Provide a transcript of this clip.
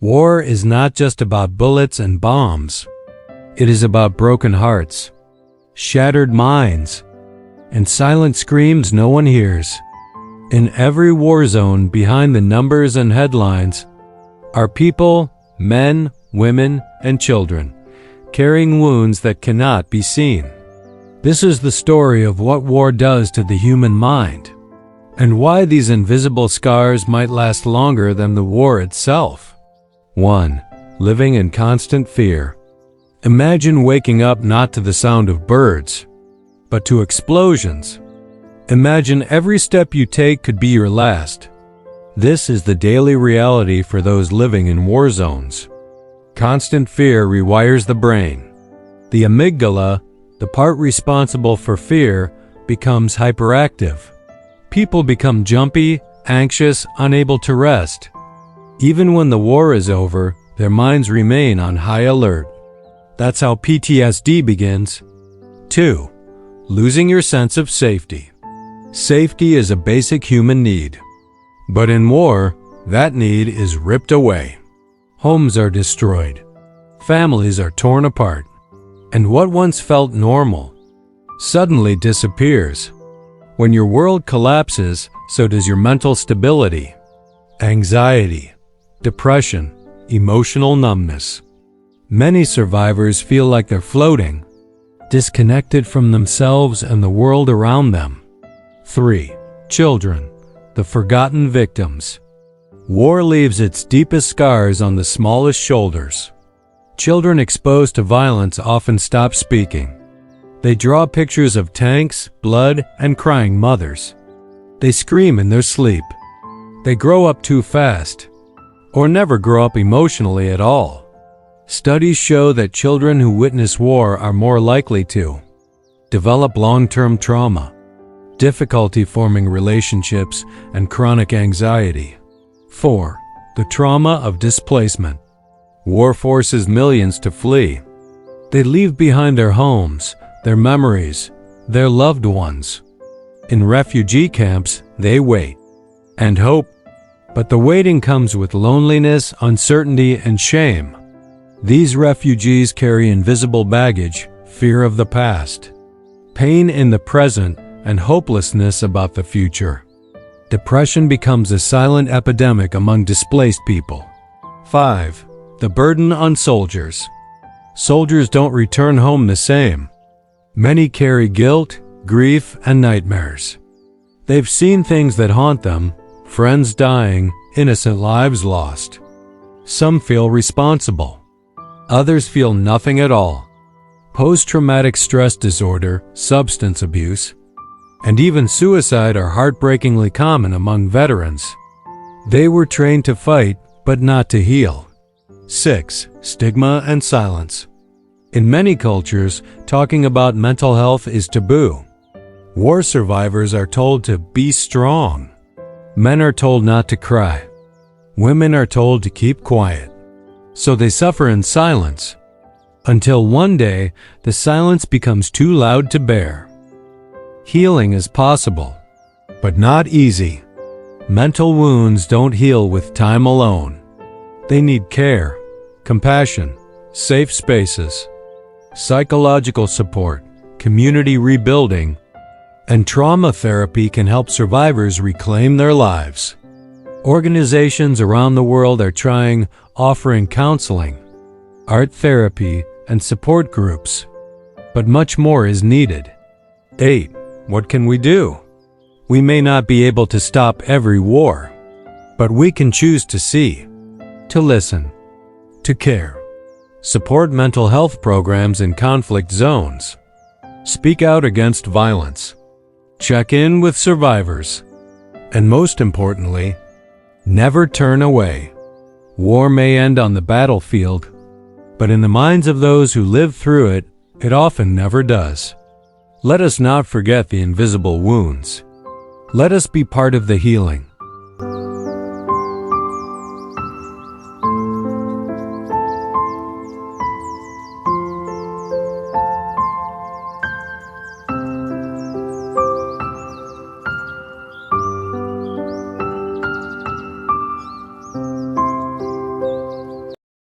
War is not just about bullets and bombs. It is about broken hearts, shattered minds, and silent screams no one hears. In every war zone, behind the numbers and headlines, are people, men, women, and children, carrying wounds that cannot be seen. This is the story of what war does to the human mind, and why these invisible scars might last longer than the war itself. 1. Living in constant fear. Imagine waking up not to the sound of birds, but to explosions. Imagine every step you take could be your last. This is the daily reality for those living in war zones. Constant fear rewires the brain. The amygdala, the part responsible for fear, becomes hyperactive. People become jumpy, anxious, unable to rest. Even when the war is over, their minds remain on high alert. That's how PTSD begins. 2. Losing your sense of safety. Safety is a basic human need. But in war, that need is ripped away. Homes are destroyed. Families are torn apart. And what once felt normal suddenly disappears. When your world collapses, so does your mental stability. Anxiety, depression, emotional numbness. Many survivors feel like they're floating, disconnected from themselves and the world around them. 3. Children, the forgotten victims. War leaves its deepest scars on the smallest shoulders. Children exposed to violence often stop speaking. They draw pictures of tanks, blood, and crying mothers. They scream in their sleep. They grow up too fast, or never grow up emotionally at all. Studies show that children who witness war are more likely to develop long-term trauma, difficulty forming relationships, and chronic anxiety. 4. The trauma of displacement. War forces millions to flee. They leave behind their homes, their memories, their loved ones. In refugee camps, they wait and hope. But the waiting comes with loneliness, uncertainty, and shame. These refugees carry invisible baggage, fear of the past, pain in the present, and hopelessness about the future. Depression becomes a silent epidemic among displaced people. 5. The burden on soldiers. Soldiers don't return home the same. Many carry guilt, grief, and nightmares. They've seen things that haunt them, friends dying, innocent lives lost. Some feel responsible. Others feel nothing at all. Post-traumatic stress disorder, substance abuse, and even suicide are heartbreakingly common among veterans. They were trained to fight, but not to heal. 6. Stigma and silence. In many cultures, talking about mental health is taboo. War survivors are told to be strong. Men are told not to cry. Women are told to keep quiet. So they suffer in silence, until one day the silence becomes too loud to bear. Healing is possible, but not easy. Mental wounds don't heal with time alone. They need care, compassion, safe spaces, psychological support, community rebuilding, and trauma therapy can help survivors reclaim their lives. Organizations around the world are offering counseling, art therapy, and support groups. But much more is needed. 8. What can we do? We may not be able to stop every war, but we can choose to see, to listen, to care. Support mental health programs in conflict zones. Speak out against violence. Check in with survivors. And most importantly, never turn away. War may end on the battlefield, but in the minds of those who live through it, it often never does. Let us not forget the invisible wounds. Let us be part of the healing.